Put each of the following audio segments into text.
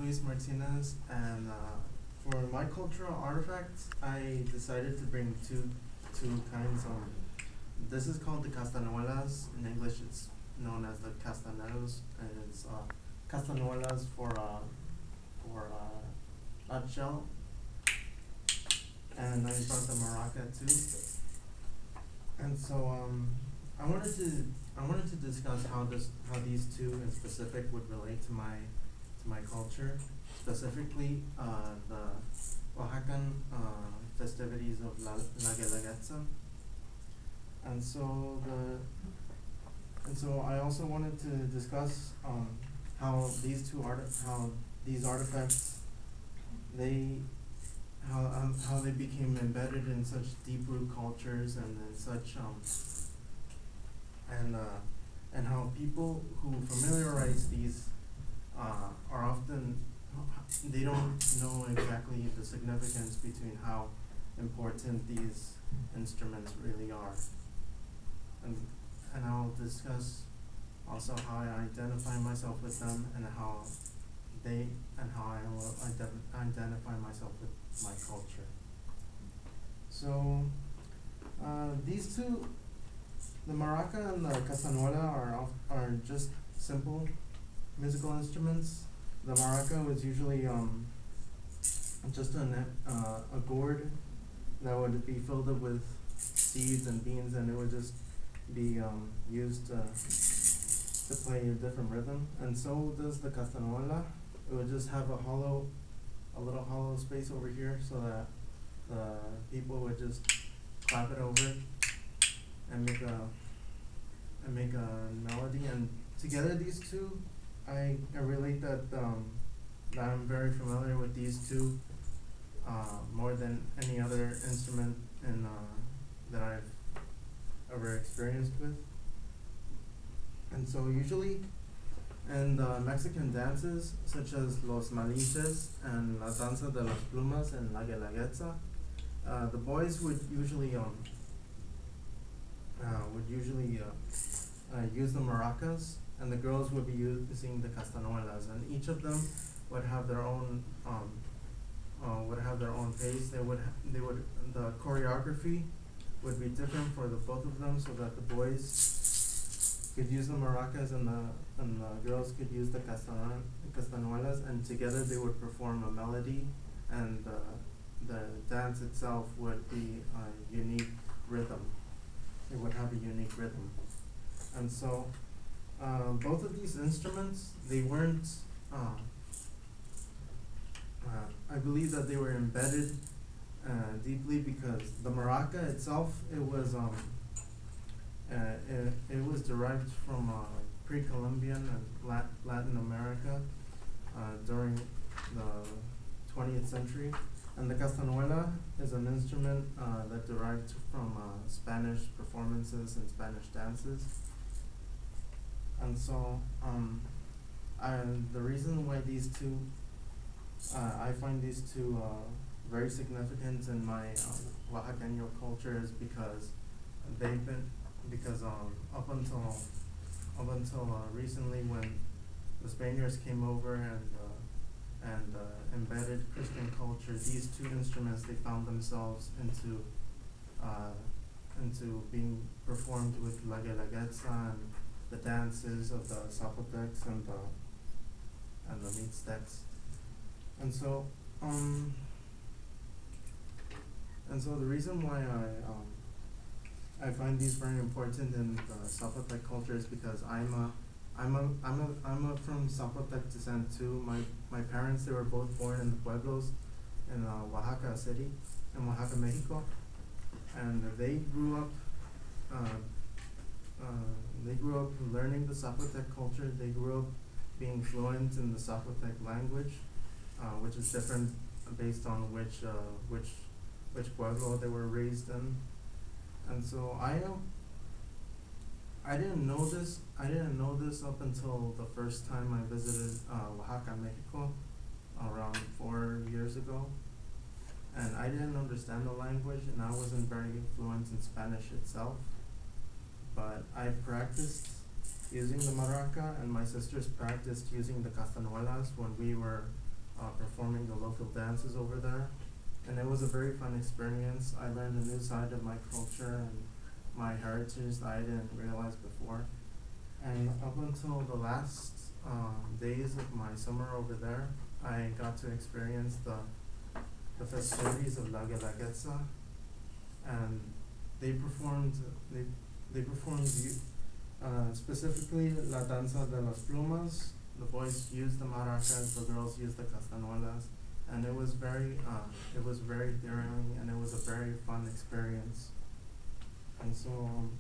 Luis Martinez, and for my cultural artifacts, I decided to bring two kinds. This is called the castañuelas. In English, it's known as the castaneros, and it's castañuelas for nutshell. And I brought the maraca too. And so I wanted to discuss how these two in specific would relate to my culture, specifically the Oaxacan festivities of La Guelaguetza. And so I also wanted to discuss how these artifacts how they became embedded in such deep root cultures and in such and how people who familiarize these are often they don't know exactly the significance between how important these instruments really are. And I'll discuss also how I identify myself with them and how I will identify myself with my culture. So these two, the maraca and the castañuela, are just simple musical instruments. The maraca was usually just a gourd that would be filled up with seeds and beans, and it would just be used to play a different rhythm. And so does the castañuela. It would just have a little hollow space over here, so that the people would just clap it over and make a melody. And together, these two, I relate that I'm very familiar with these two more than any other instrument that I've ever experienced with. And so usually in the Mexican dances, such as Los Malinches and La Danza de las Plumas and La Guelaguetza, the boys would usually use the maracas, and the girls would be using the castañuelas, and each of them would have their own pace. The choreography would be different for the both of them, so that the boys could use the maracas and the girls could use the castañuelas, and together they would perform a melody, and the dance itself would be a unique rhythm. It would have a unique rhythm. And so both of these instruments, they weren't I believe that they were embedded deeply, because the maraca itself, it was derived from pre-Columbian and Latin America during the 20th century, and the castañuela is an instrument that derived from Spanish performances and Spanish dances. And so the reason why these two I find these two very significant in my Oaxaqueño culture is because up until recently, when the Spaniards came over and embedded Christian culture, these two instruments, they found themselves into being performed with La Guelaguetza and the dances of the Zapotecs and the Mixtecs. And so the reason why I find these very important in the Zapotec culture is because I'm from Zapotec descent too. My parents, they were both born in the pueblos in Oaxaca City, in Oaxaca, Mexico, and they grew up learning the Zapotec culture. They grew up being fluent in the Zapotec language, which is different based on which pueblo they were raised in. And so I didn't know this up until the first time I visited Oaxaca, Mexico, around 4 years ago. And I didn't understand the language, and I wasn't very fluent in Spanish itself. But I practiced using the maraca, and my sisters practiced using the castañuelas when we were performing the local dances over there, and it was a very fun experience. I learned a new side of my culture and my heritage that I didn't realize before. And up until the last days of my summer over there, I got to experience the festivities of La Guelaguetza, and they performed specifically La Danza de las Plumas. The boys used the maracas, the girls used the castañuelas, and it was very thrilling, and it was a very fun experience. And so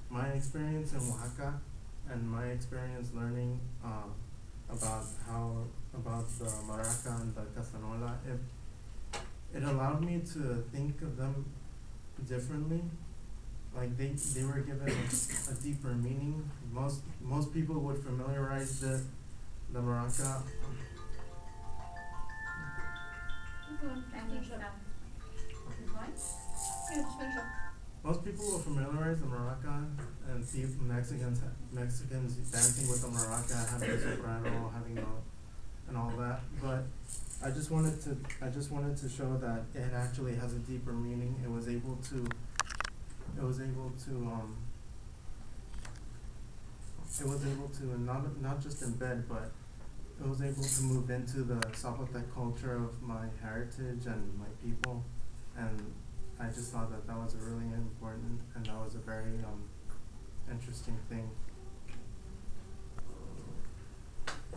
my experience in Oaxaca and my experience learning about the maraca and the castañuela, it allowed me to think of them differently. Like they were given a deeper meaning. Most people would familiarize the maraca. Most people will familiarize the maraca and see Mexicans dancing with the maraca, having a sombrero, and all that. But I just wanted to show that it actually has a deeper meaning. It was able to not just embed, but it was able to move into the Zapotec culture of my heritage and my people, and I just thought that was a really important and that was a very interesting thing.